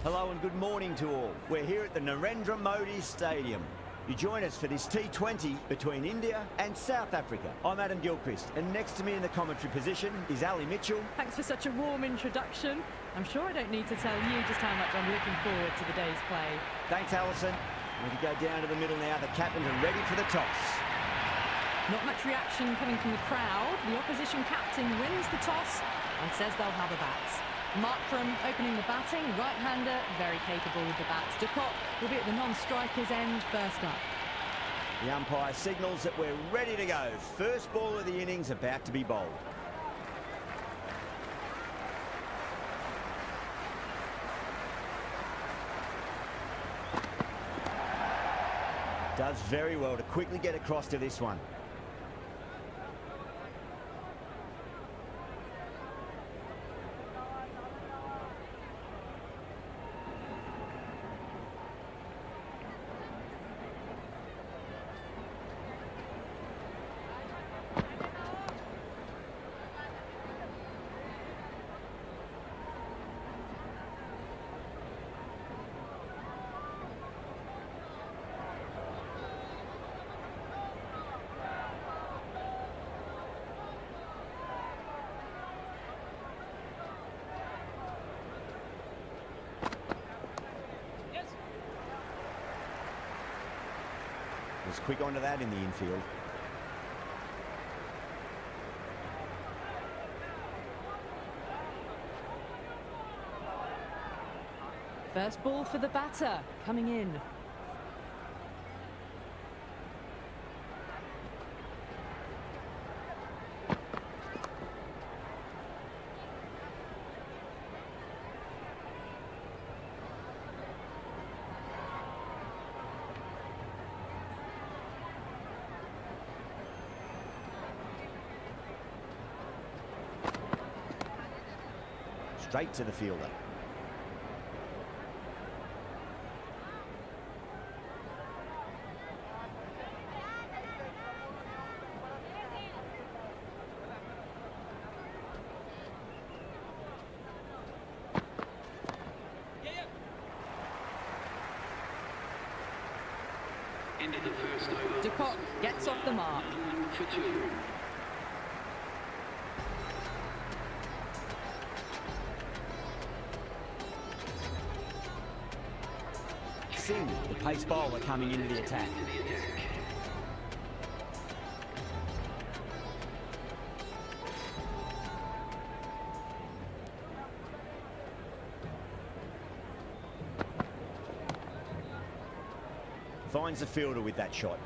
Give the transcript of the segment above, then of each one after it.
Hello and good morning to all. We're here at the Narendra Modi Stadium. You join us for this T20 between India and South Africa. I'm Adam Gilchrist, and next to me in the commentary position is Ali Mitchell. Thanks for such a warm introduction. I'm sure I don't need to tell you just how much I'm looking forward to the day's play. Thanks, Alison. We can go down to the middle now. The captains are ready for the toss. Not much reaction coming from the crowd. The opposition captain wins the toss and says they'll have a bat. Markram opening the batting, right-hander, very capable with the bat. Dekho will be at the non-striker's end first up. The umpire signals that we're ready to go. First ball of the innings about to be bowled. Does very well to quickly get across to this one. Was quick onto that in the infield. First ball for the batter, coming in. Straight to the fielder. End of the first over. Dekho gets off the mark. For 2. Singh, the pace bowler, coming into the attack. Finds the fielder with that shot.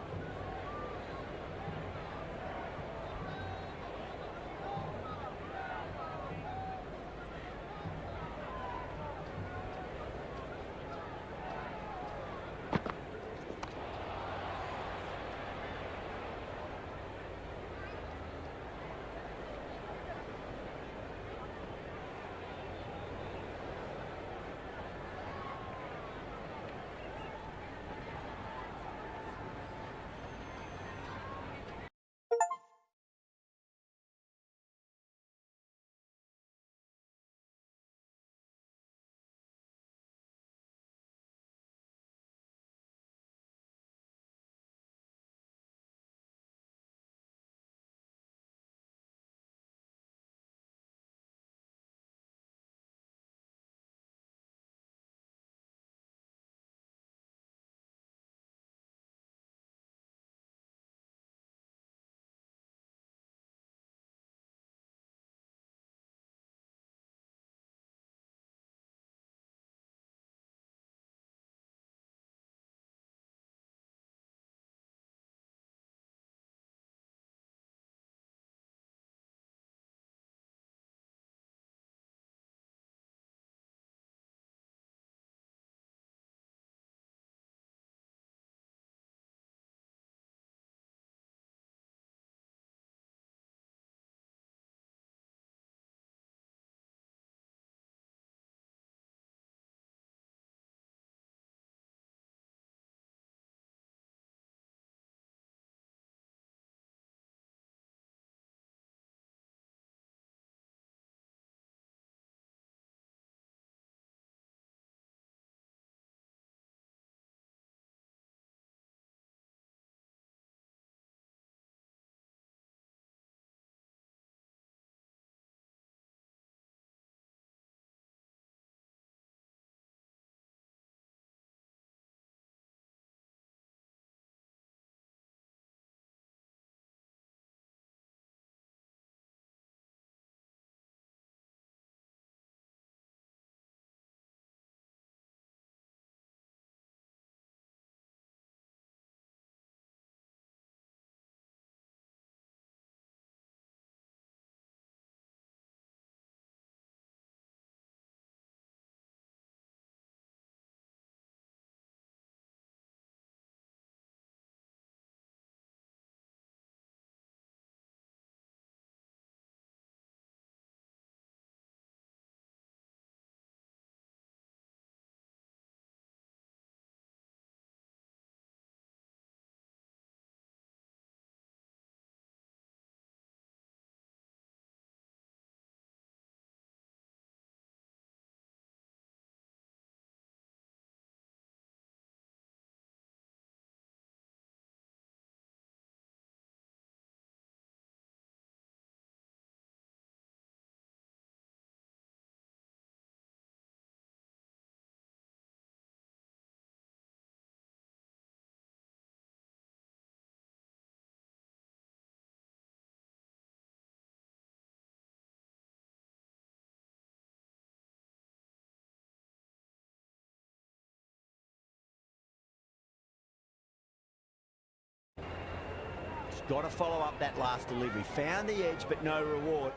Got to follow up that last delivery. Found the edge, but no reward.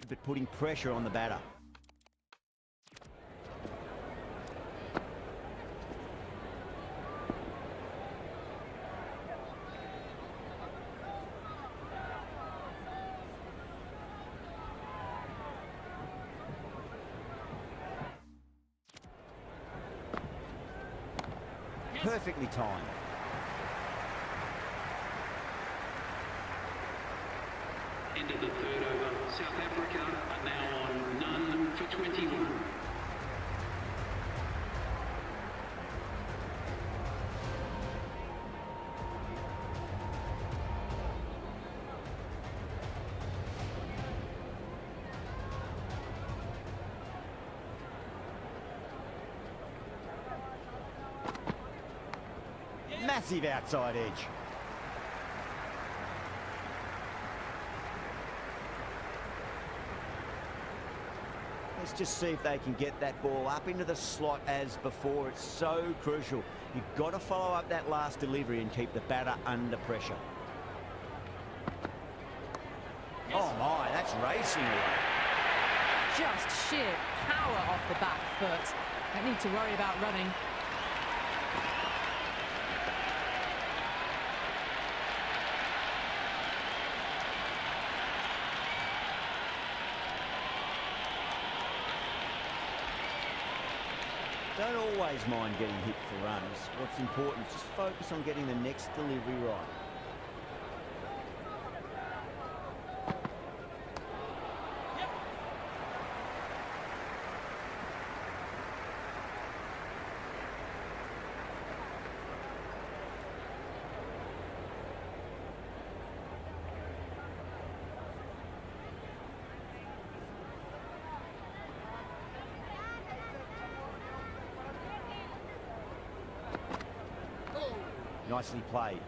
But putting pressure on the batter. Perfectly timed. End of the third over. South Africa are now on none for 21. Massive outside edge. Let's just see if they can get that ball up into the slot as before. It's so crucial. You've got to follow up that last delivery and keep the batter under pressure. Oh my, that's racing away. Just sheer power off the back foot. Don't need to worry about running. Don't always mind getting hit for runs. What's important is just focus on getting the next delivery right. Nicely played.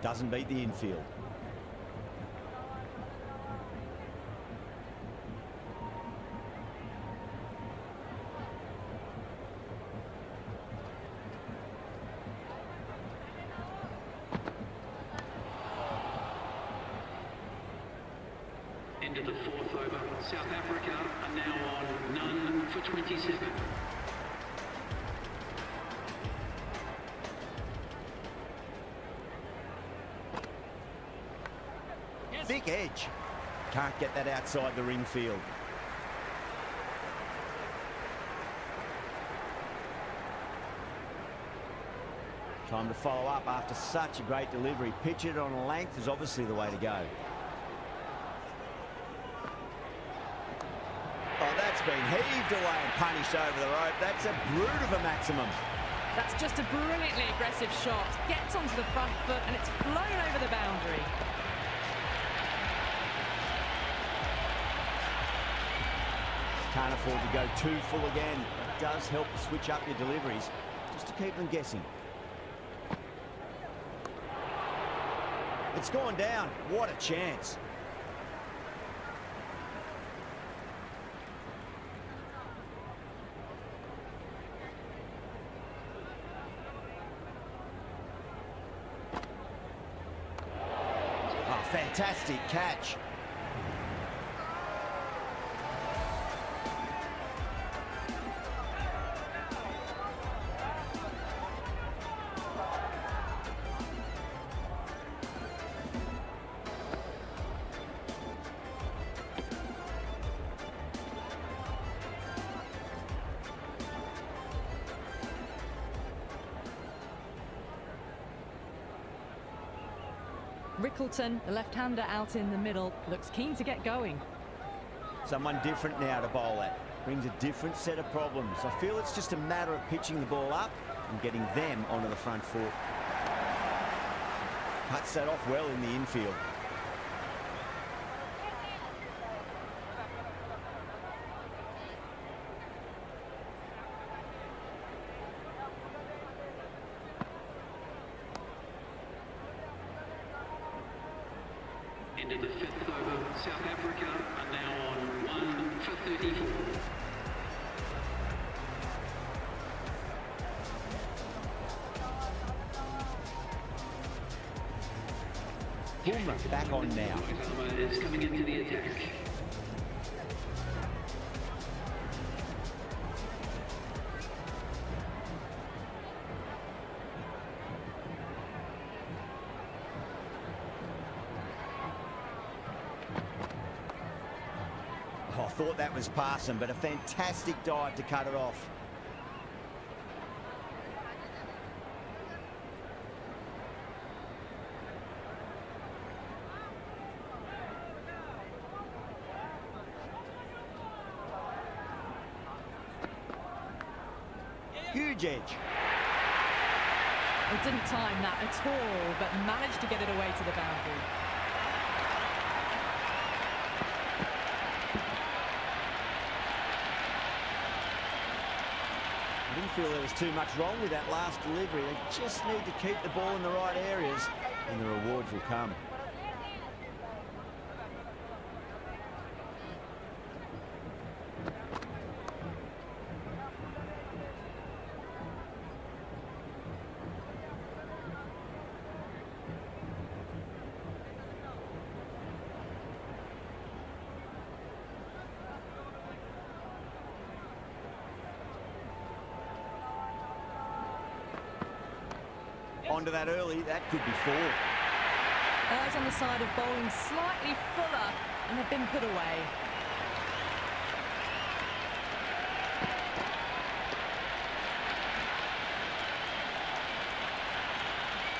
Doesn't beat the infield. End of the fourth over. South Africa are now on none for 27. Thick edge. Can't get that outside the ring field. Time to follow up after such a great delivery. Pitch it on length is obviously the way to go. Oh, that's been heaved away and punished over the rope. That's a brute of a maximum. That's just a brilliantly aggressive shot. Gets onto the front foot and it's flown over the boundary. Can't afford to go too full again. It does help to switch up your deliveries just to keep them guessing. It's gone down. What a chance. Oh, fantastic catch. Rickleton, the left-hander out in the middle, looks keen to get going. Someone different now to bowl at. Brings a different set of problems. I feel it's just a matter of pitching the ball up and getting them onto the front foot. Cuts that off well in the infield. Into the fifth over, South Africa are now on 1 for 34. Boomer back on now. Agar is coming into the attack. Oh, I thought that was passing, but a fantastic dive to cut it off. Huge edge. It didn't time that at all, but managed to get it away to the boundary. I didn't feel there was too much wrong with that last delivery. They just need to keep the ball in the right areas and the rewards will come. Onto that early, that could be four. Eyes on the side of bowling slightly fuller, and they've been put away.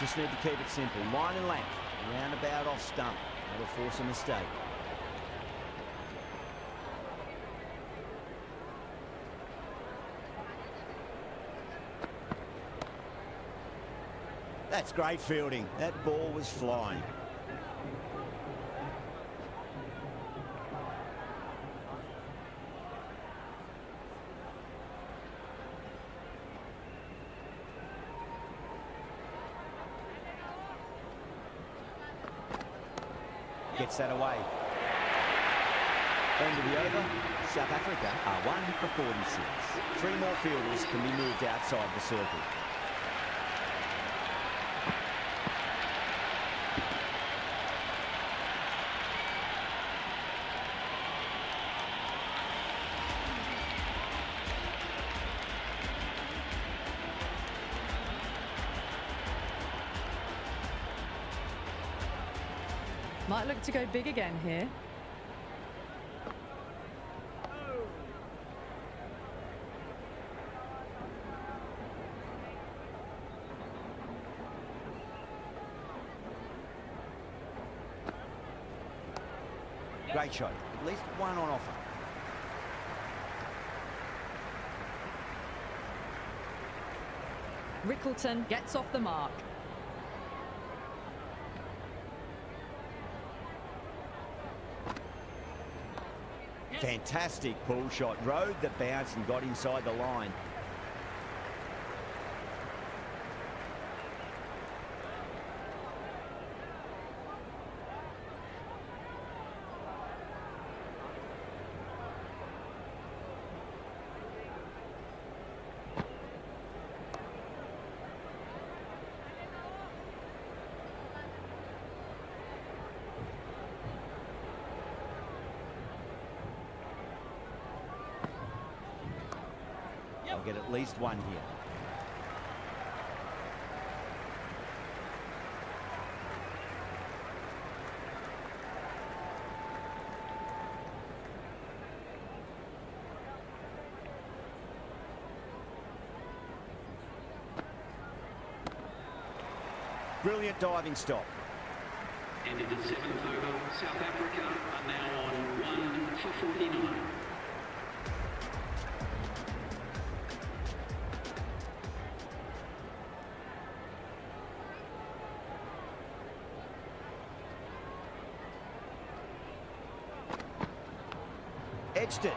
Just need to keep it simple. Line and length, roundabout off stump. That'll force a mistake. That's great fielding. That ball was flying. Gets that away. End of the over. South Africa are 1 for 46. 3 more fielders can be moved outside the circle. Might look to go big again here. Great shot. At least one on offer. Rickleton gets off the mark. Fantastic pull shot. Rode the bounce and got inside the line. I'll get at least one here. Brilliant diving stop. Ended the 7th over. South Africa are now on 1 for 49. Edged it.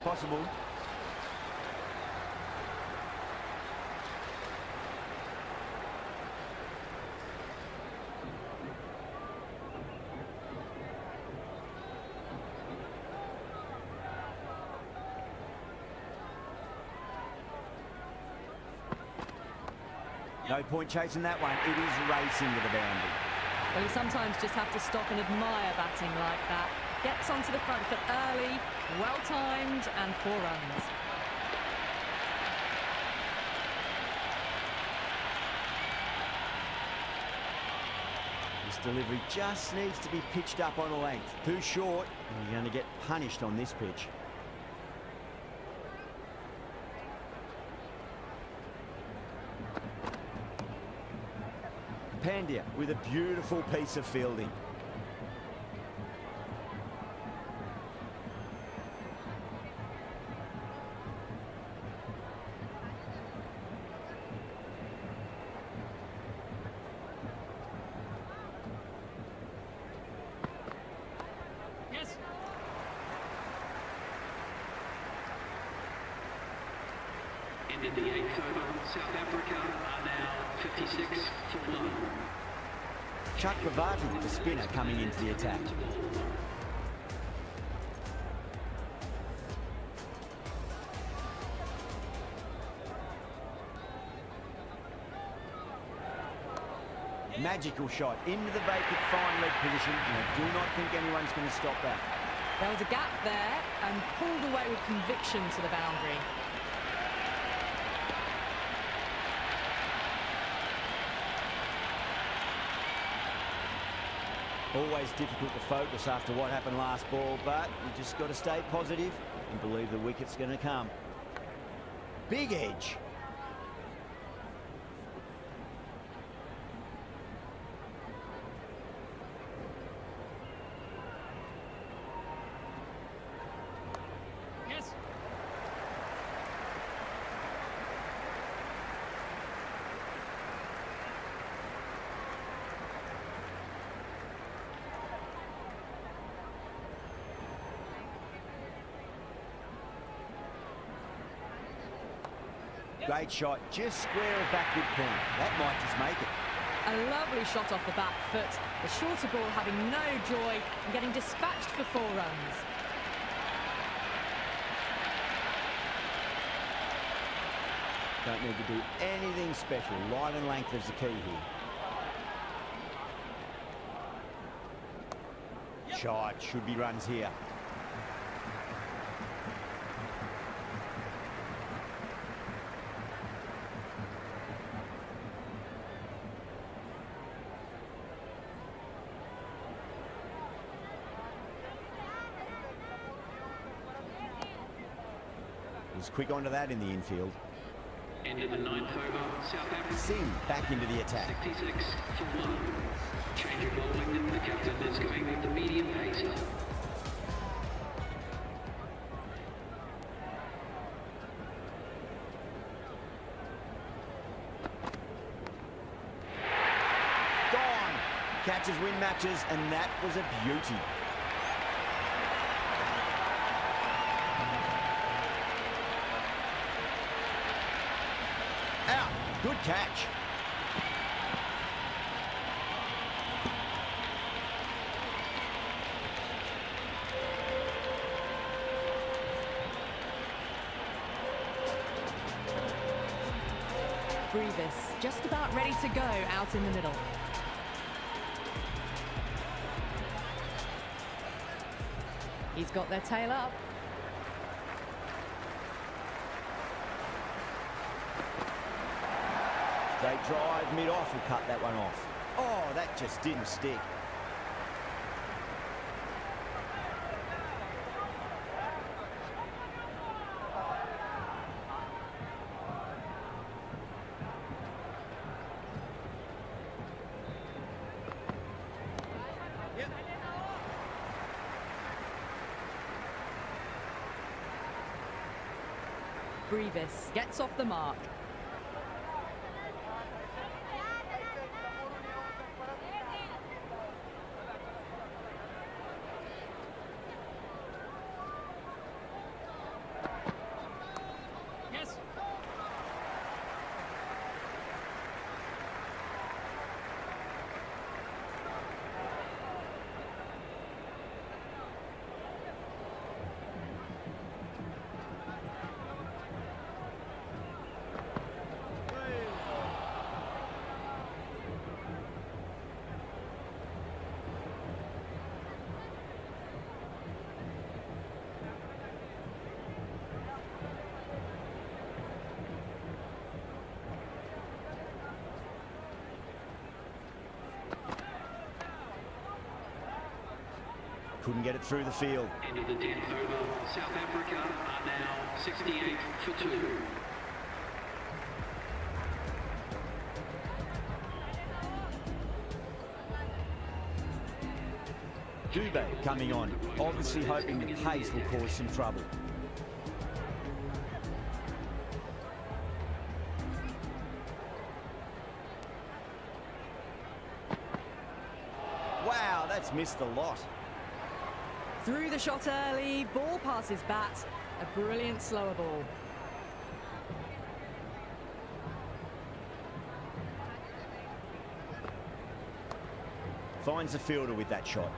Possible. No point chasing that one. It is racing to the boundary. Well, you sometimes just have to stop and admire batting like that. Gets onto the front foot early, well-timed, and 4 runs. This delivery just needs to be pitched up on a length. Too short, and you're going to get punished on this pitch. Pandya with a beautiful piece of fielding. Ended the 8th over. South Africa are now 56 for 1. Chuck Bravati, the spinner, coming into the attack. Magical shot into the vacant fine leg position, and I do not think anyone's going to stop that. There was a gap there and pulled away with conviction to the boundary. Always difficult to focus after what happened last ball, but you just got to stay positive and believe the wicket's going to come. Big edge. Great shot, just square of backward point. That might just make it. A lovely shot off the back foot. The shorter ball having no joy and getting dispatched for 4 runs. Don't need to do anything special. Line and length is the key here. Shot, should be runs here. He's quick onto that in the infield. Into the ninth over, South Africa. Singh back into the attack. 66 for 1. Change of bowling. The captain is going with the medium pacer. Gone. Catches win matches, and that was a beauty. Out. Good catch. Brevis just about ready to go out in the middle. He's got their tail up. Straight drive, mid-off will cut that one off. Oh, that just didn't stick. Brevis gets off the mark. Couldn't get it through the field. Into the 10th over, South Africa are now 68 for 2. Dubé coming on, obviously hoping the pace will cause some trouble. Wow, that's missed a lot. Through the shot early, ball past his bat. A brilliant slower ball. Finds the fielder with that shot.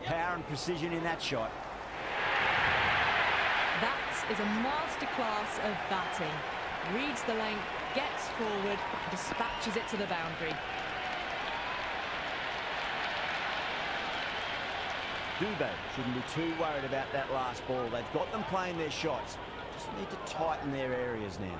Power and precision in that shot. That is a masterclass of batting. Reads the length, gets forward, dispatches it to the boundary. Dubé shouldn't be too worried about that last ball. They've got them playing their shots. Just need to tighten their areas now.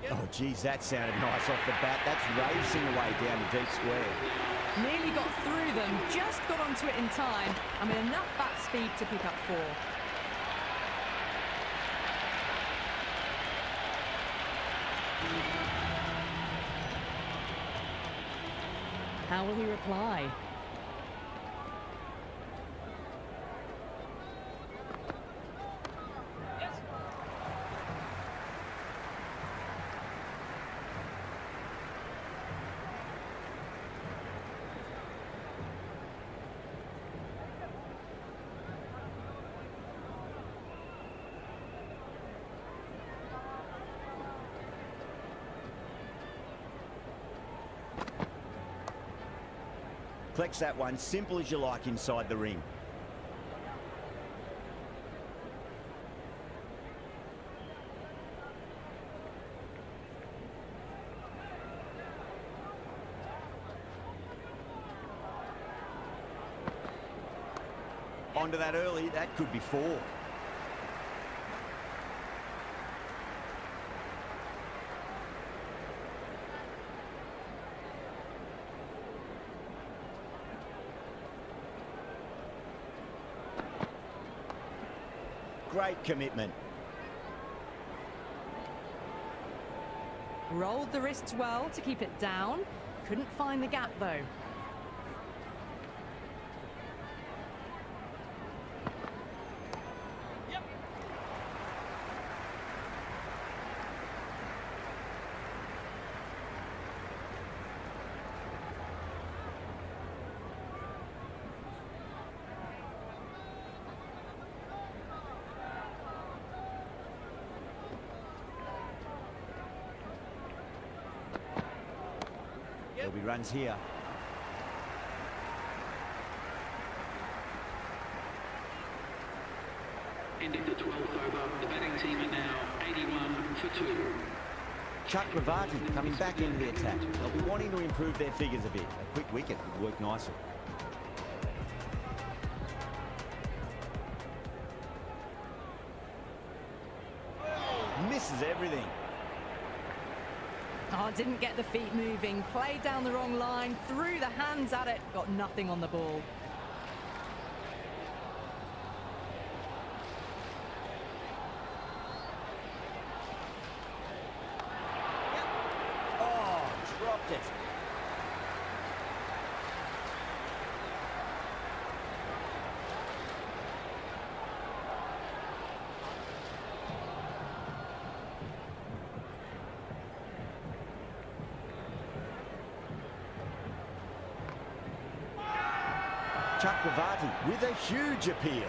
Oh, geez, that sounded nice off the bat. That's racing away down the deep square. Nearly got through them, just got onto it in time, and with enough bat speed to pick up 4. How will he reply? Collects that one, simple as you like, inside the ring. Onto that early, that could be 4. Great commitment. Rolled the wrists well to keep it down. Couldn't find the gap though. There'll be runs here. Ending the 12th over. The batting team are now 81 for 2. Chuck Ravati coming back into the attack. They'll be wanting to improve their figures a bit. A quick wicket would work nicely. Misses everything. Oh, didn't get the feet moving. Played down the wrong line. Threw the hands at it. Got nothing on the ball. Oh, dropped it. Chakravarti with a huge appeal.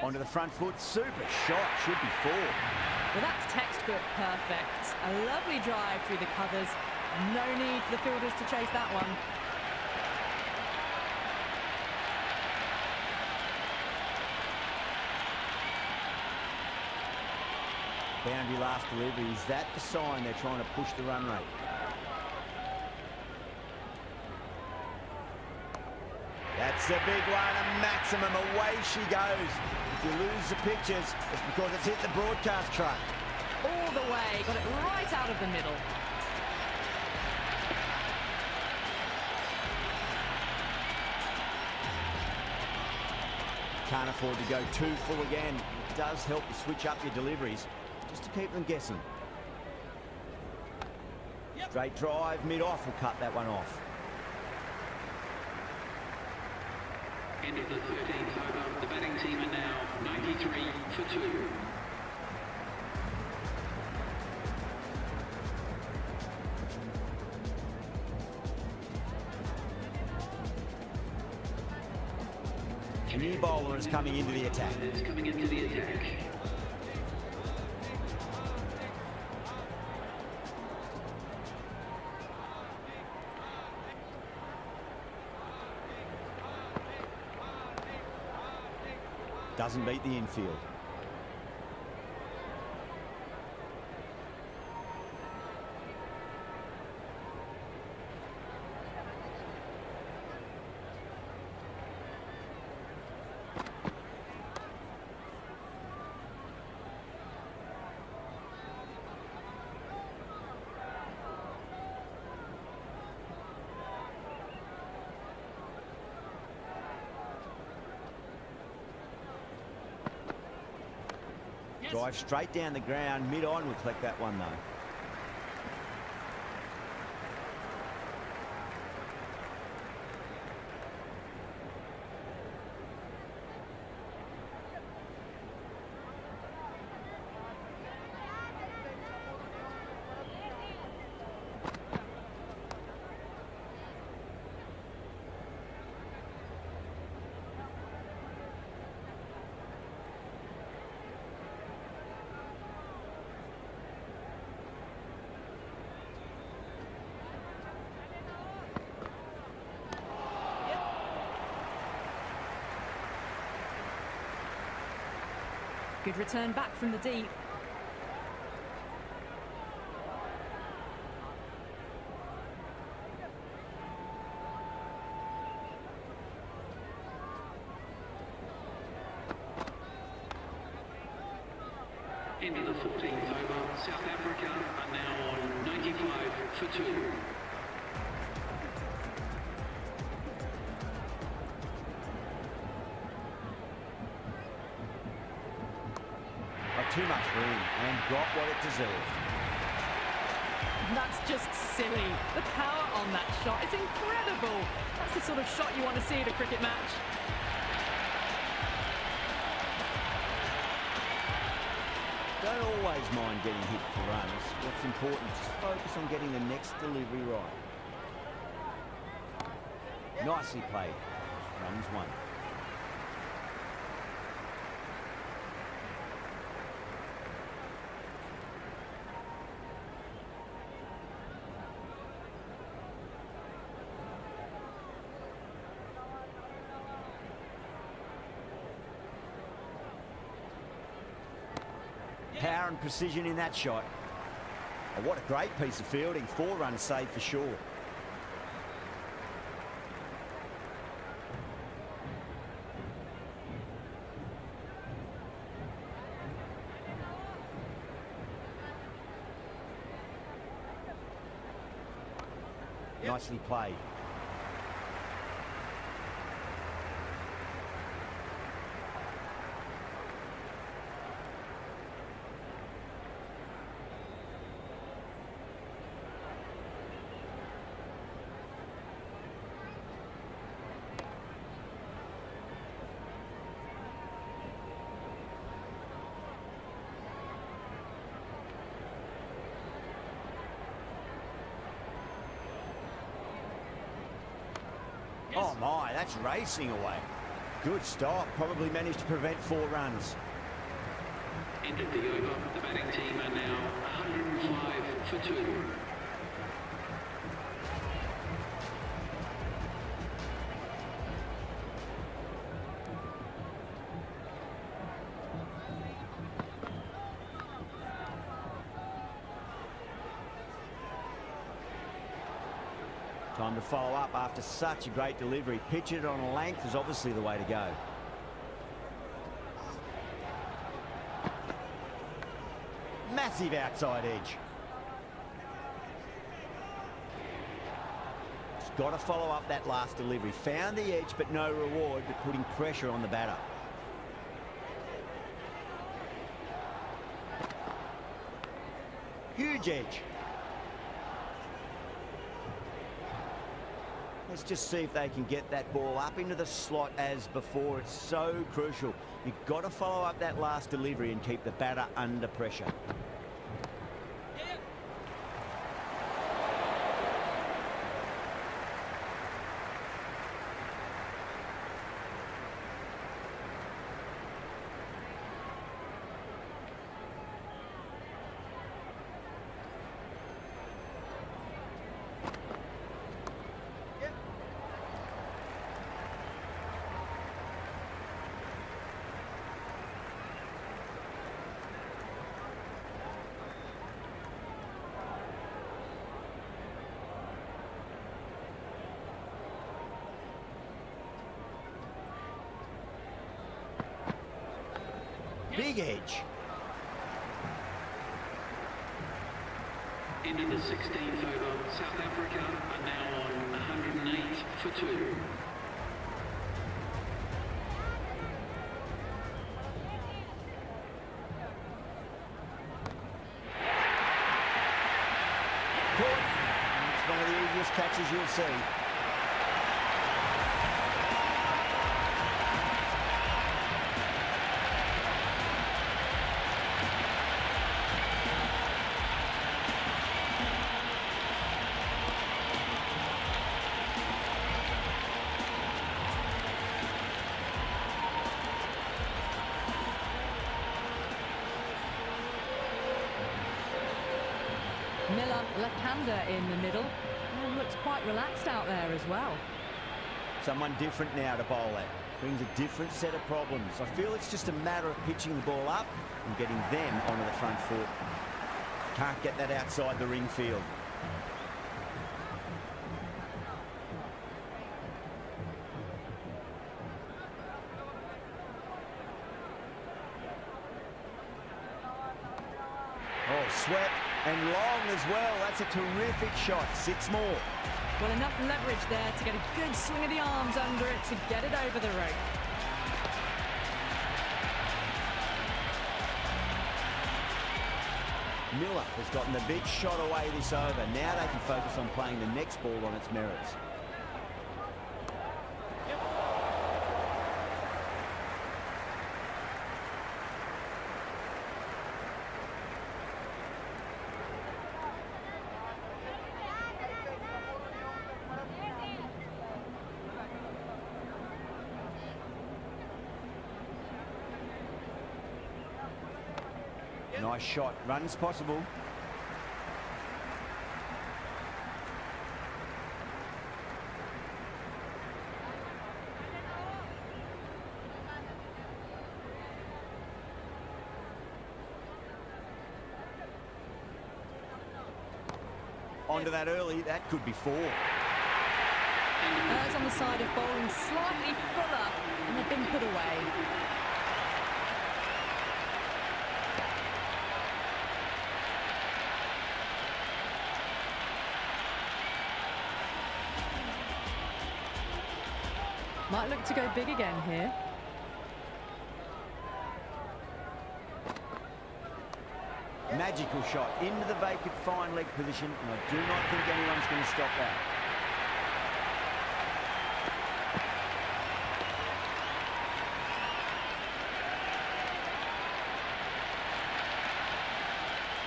Onto the front foot, super shot, should be 4. Well, that's textbook perfect. A lovely drive through the covers. No need for the fielders to chase that one. Boundary last delivery. Is that the sign they're trying to push the run rate? That's a big one, a maximum. Away she goes. If you lose the pictures, it's because it's hit the broadcast truck. All the way, got it right out of the middle. Can't afford to go too full again. It does help to switch up your deliveries, just to keep them guessing. Straight drive, mid-off will cut that one off. End of the 13th over. The batting team are now 93 for 2. A new bowler is coming into the attack. It's coming into the attack. Doesn't beat the infield. Drive straight down the ground, mid-on will collect that one though. Good return back from the deep. Into the 14th over, South Africa are now on 95 for 2. Got too much room and got what it deserved. That's just silly. The power on that shot is incredible. That's the sort of shot you want to see at a cricket match. Don't always mind getting hit for runs. What's important is just focus on getting the next delivery right. Nicely played. Runs 1. Power and precision in that shot. Oh, what a great piece of fielding. 4 runs saved for sure. Nicely played. Oh my, that's racing away. Good stop, probably managed to prevent 4 runs. End of the over, the batting team are now 105 for 2. Time to follow up after such a great delivery. Pitch it on a length is obviously the way to go. Massive outside edge. Just got to follow up that last delivery. Found the edge, but no reward, but putting pressure on the batter. Huge edge. Let's just see if they can get that ball up into the slot as before. It's so crucial. You've got to follow up that last delivery and keep the batter under pressure. Big edge. Into the 16th over, South Africa are now on 108 for 2. It's one of the easiest catches you'll see. Miller, left-hander in the middle, and looks quite relaxed out there as well. Someone different now to bowl at. Brings a different set of problems. I feel it's just a matter of pitching the ball up and getting them onto the front foot. Can't get that outside the ring field. Oh, swept and long as well. That's a terrific shot. 6 more. Well, enough leverage there to get a good swing of the arms under it to get it over the rope. Miller has gotten the big shot away this over. Now they can focus on playing the next ball on its merits. Nice shot. Runs possible. Onto that early. That could be 4. Errs on the side of bowling slightly fuller, and they've been put away. Might look to go big again here. Magical shot into the vacant fine leg position, and I do not think anyone's going to stop that.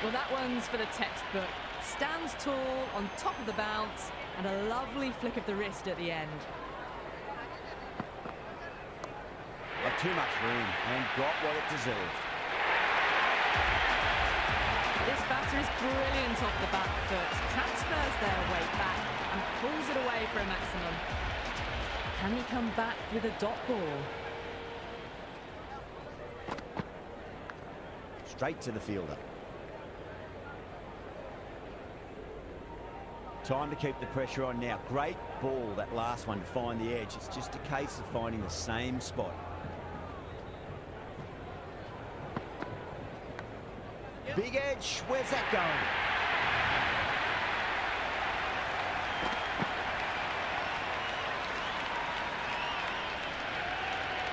Well, that one's for the textbook. Stands tall on top of the bounce, and a lovely flick of the wrist at the end. Got too much room and got what it deserved. This batter is brilliant off the back foot, transfers their weight back and pulls it away for a maximum. Can he come back with a dot ball? Straight to the fielder. Time to keep the pressure on now. Great ball, that last one, to find the edge. It's just a case of finding the same spot. Big edge, where's that going?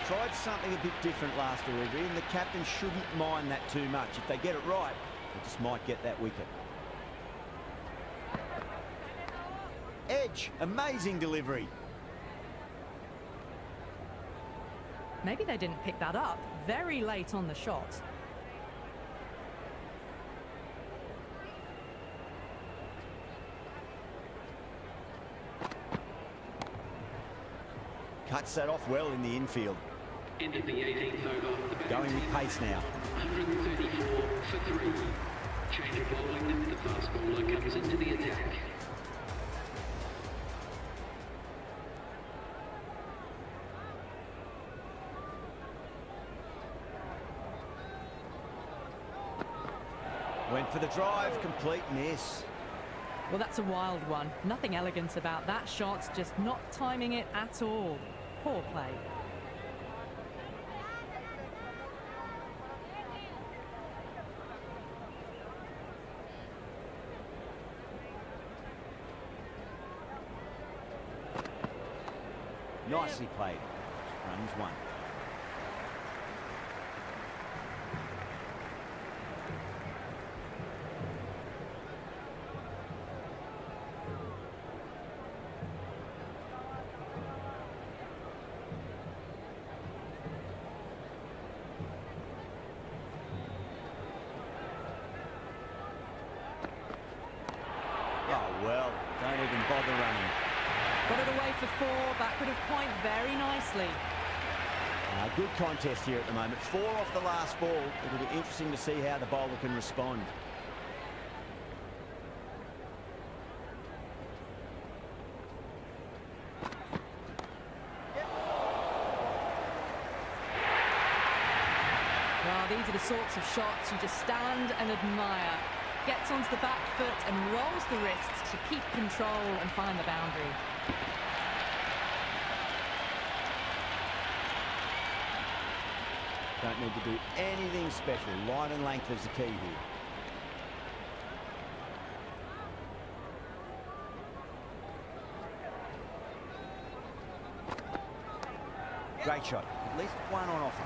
Tried something a bit different last delivery, and the captain shouldn't mind that too much. If they get it right, they just might get that wicket. Edge, amazing delivery. Maybe they didn't pick that up very late on the shot. Cuts that off well in the infield. Ended the 18th over. Going with pace now. 134 for 3. Change of bowling. The fast bowler comes into the attack. Went for the drive, complete miss. Well, that's a wild one. Nothing elegant about that shot, just not timing it at all. Poor play. Nicely played. Runs 1. Oh, well, don't even bother running. Got it away for 4, backward of point very nicely. Good contest here at the moment. 4 off the last ball. It'll be interesting to see how the bowler can respond. Well, these are the sorts of shots you just stand and admire. Gets onto the back foot and rolls the wrists to keep control and find the boundary. Don't need to do anything special. Line and length is the key here. Great shot. At least one on offer.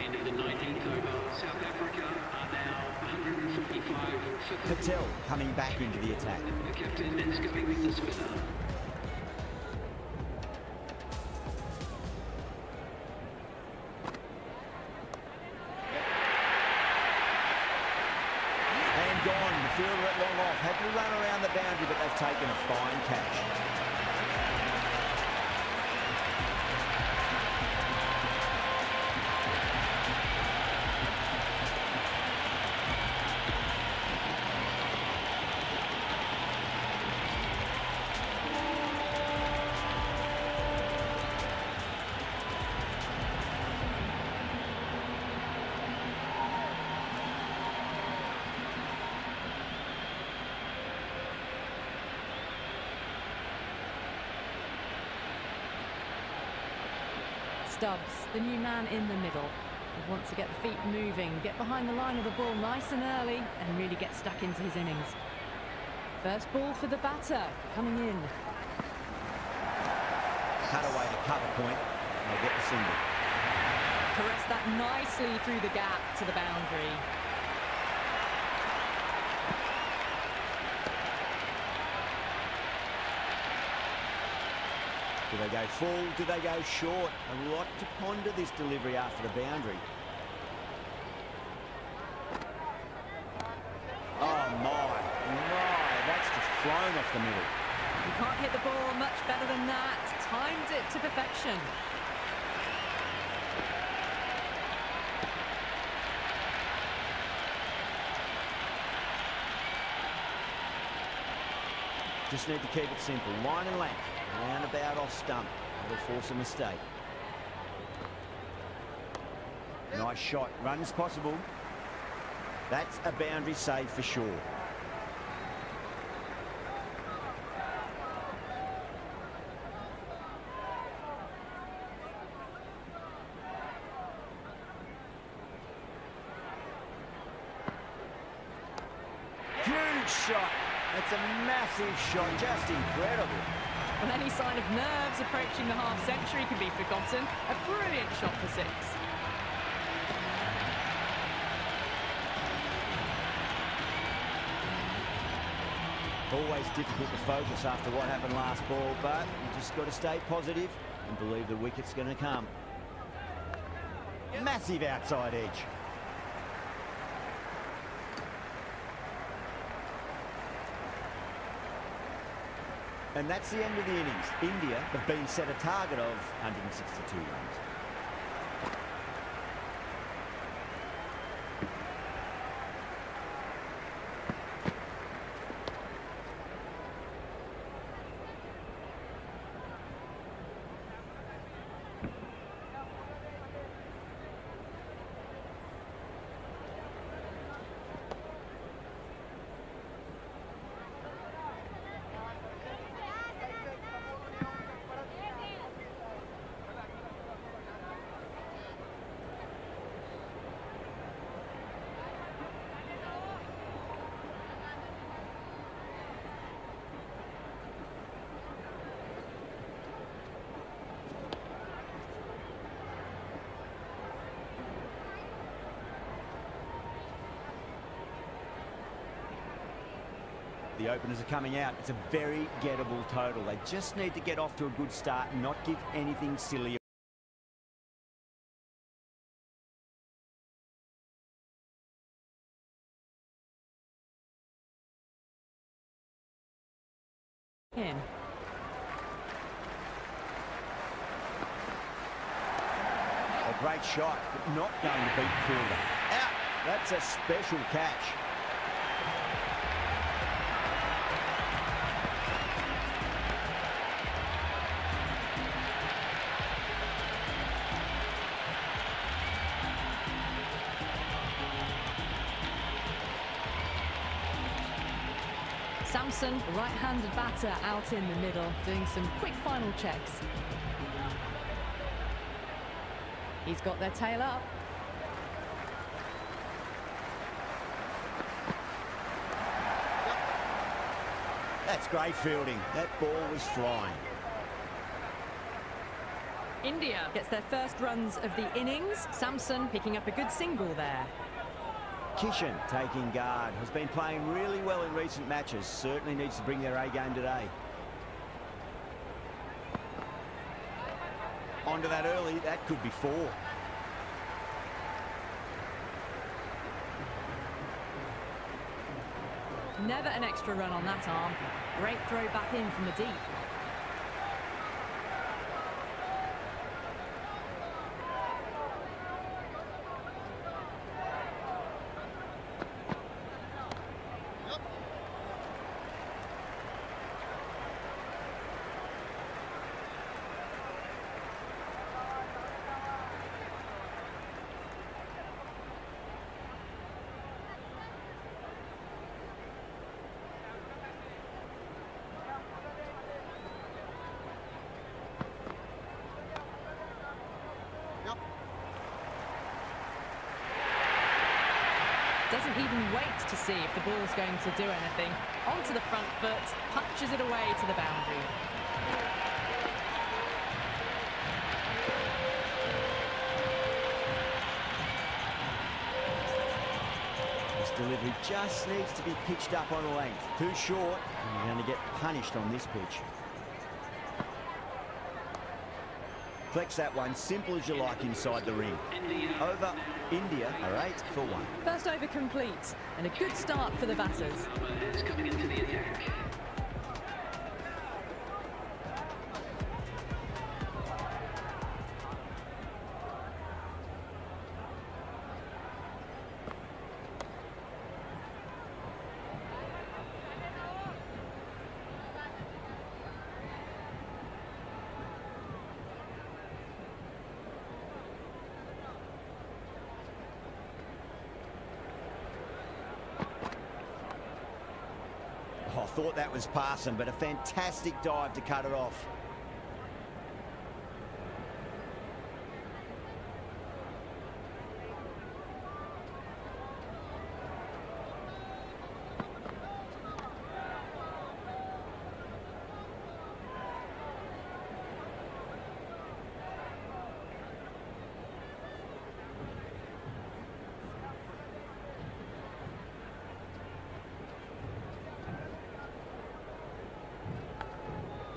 End of the 19th over. South Africa are now 145 for Patel coming back into the attack. The captain is going with the spinner. And gone. The fielder at long off. Had to run around the boundary, but they've taken a fine catch. Stubbs, the new man in the middle. He wants to get the feet moving, get behind the line of the ball nice and early, and really get stuck into his innings. First ball for the batter, coming in. Cut away to cover point. They'll get the single. Caress that nicely through the gap to the boundary. Do they go full? Do they go short? A lot to ponder this delivery after the boundary. Oh my, that's just flown off the middle. You can't hit the ball much better than that. Timed it to perfection. Just need to keep it simple. Line and length. Roundabout off stump. That'll force a mistake. Nice shot. Runs possible. That's a boundary save for sure. Huge shot. That's a massive shot. Just incredible. Well, any sign of nerves approaching the half-century can be forgotten. A brilliant shot for six. Always difficult to focus after what happened last ball, but you just got to stay positive and believe the wicket's going to come. Massive outside edge. And that's the end of the innings. India have been set a target of 162 runs. The openers are coming out. It's a very gettable total. They just need to get off to a good start and not give anything silly in. A great shot, but not going to beat the fielder. Out! That's a special catch. Samson, the right-handed batter, out in the middle, doing some quick final checks. He's got their tail up. That's great fielding. That ball was flying. India gets their first runs of the innings. Samson picking up a good single there. Kishan taking guard, has been playing really well in recent matches. Certainly needs to bring their A game today. Onto that early, that could be 4. Never an extra run on that arm. Great throw back in from the deep. Doesn't even wait to see if the ball's going to do anything. Onto the front foot, punches it away to the boundary. This delivery just needs to be pitched up on a length. Too short, and you're going to get punished on this pitch. Flex that one, simple as you like inside the ring. Over, India are 8 for 1. First over complete, and a good start for the batters. Is coming into the attack. I thought that was passing, but a fantastic dive to cut it off.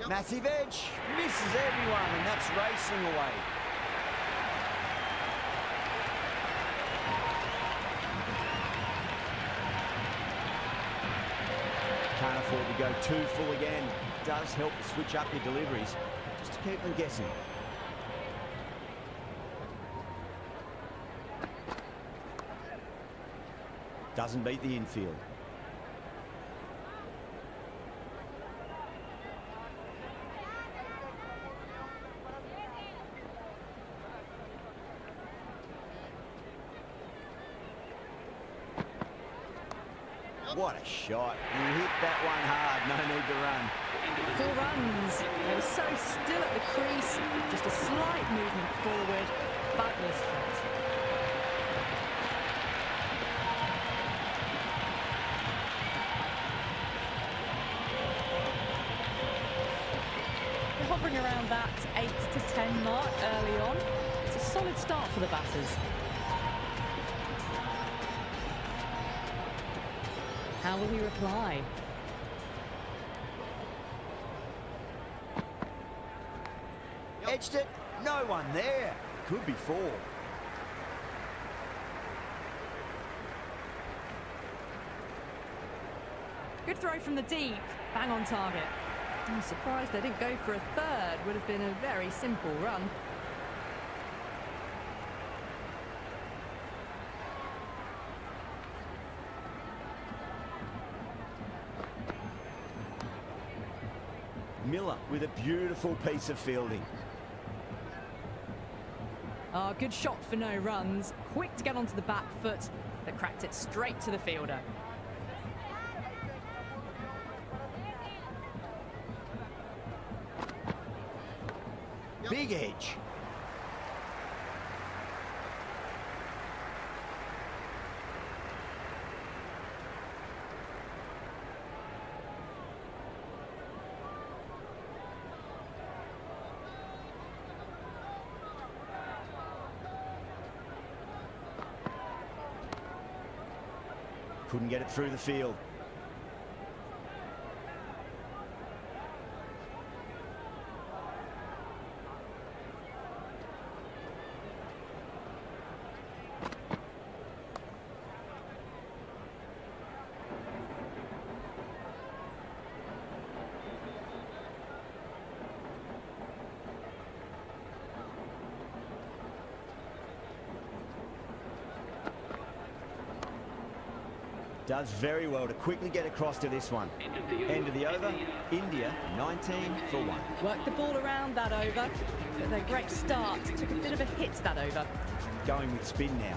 Massive edge, misses everyone, and that's racing away. Can't afford to go too full again. It does help to switch up your deliveries, just to keep them guessing. Doesn't beat the infield. What a shot. You hit that one hard, no need to run. 4 runs. They were so still at the crease. Just a slight movement forward. Fabulous shot. They're hovering around that 8 to 10 mark early on. It's a solid start for the batters. How will he reply? Edged it, no one there. Could be 4. Good throw from the deep, bang on target. I'm surprised they didn't go for a third. Would have been a very simple run. Miller with a beautiful piece of fielding. Ah, good shot for no runs. Quick to get onto the back foot, but cracked it straight to the fielder. Big edge. Couldn't get it through the field. Does very well to quickly get across to this one. End of the over. India 19 for 1. Worked the ball around that over, but their great start took a bit of a hit that over. Going with spin now.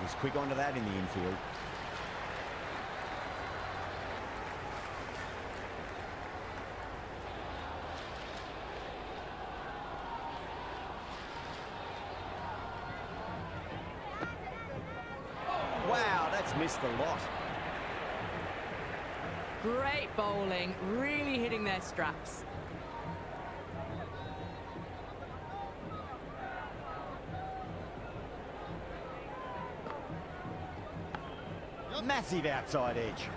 He's quick onto that in the infield. Wow, that's missed the lot. Great bowling, really hitting their straps. Massive outside edge.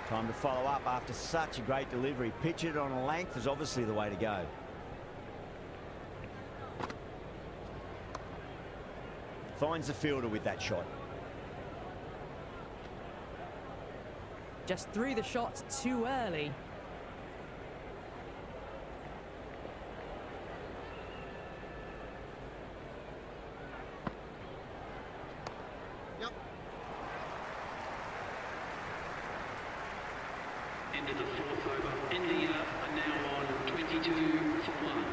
Time to follow up after such a great delivery. Pitch it on a length is obviously the way to go. Finds the fielder with that shot. Just threw the shots too early. End of the fourth over. India are now on 22 for 1.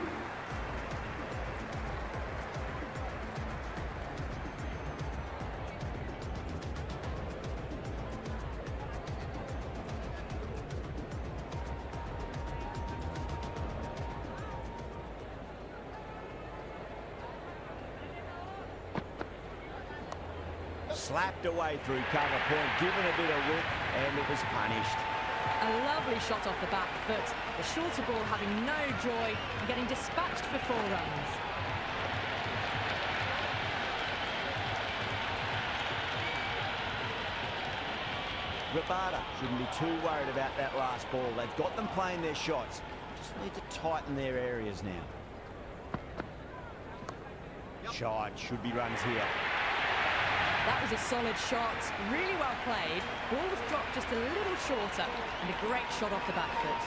Slapped away through cover point, given a bit of width, and it was punished. A lovely shot off the back foot. The shorter ball having no joy and getting dispatched for 4 runs. Rabada shouldn't be too worried about that last ball. They've got them playing their shots. Just need to tighten their areas now. Shot, should be runs here. That was a solid shot, really well played. Ball was dropped just a little shorter, and a great shot off the back foot.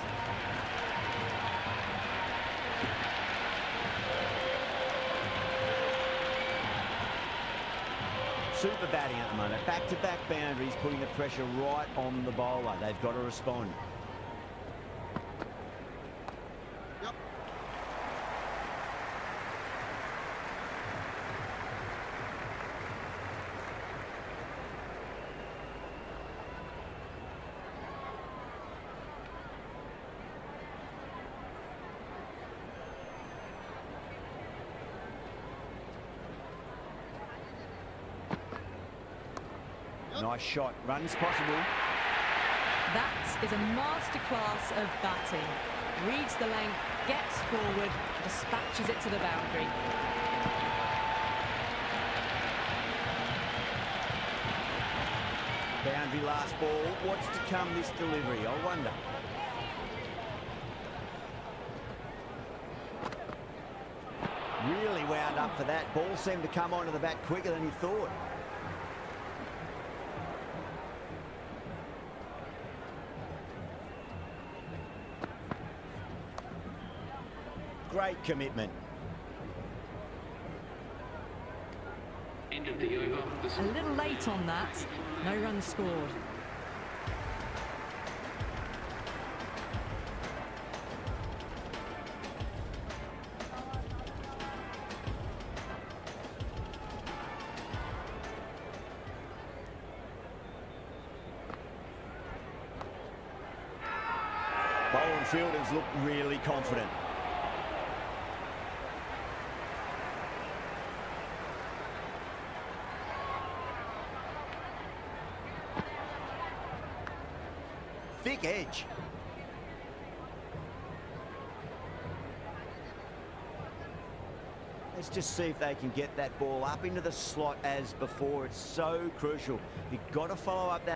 Super batting at the moment. Back-to-back boundaries, putting the pressure right on the bowler. They've got to respond. Nice shot. Runs possible. That is a masterclass of batting. Reads the length, gets forward, dispatches it to the boundary. Boundary last ball. What's to come this delivery, I wonder. Really wound up for that. Ball seemed to come onto the bat quicker than he thought. Great commitment. End of the over. A little late on that. No runs scored. Bowling fielders look really confident. Thick edge. Let's just see if they can get that ball up into the slot as before. It's so crucial. You've got to follow up that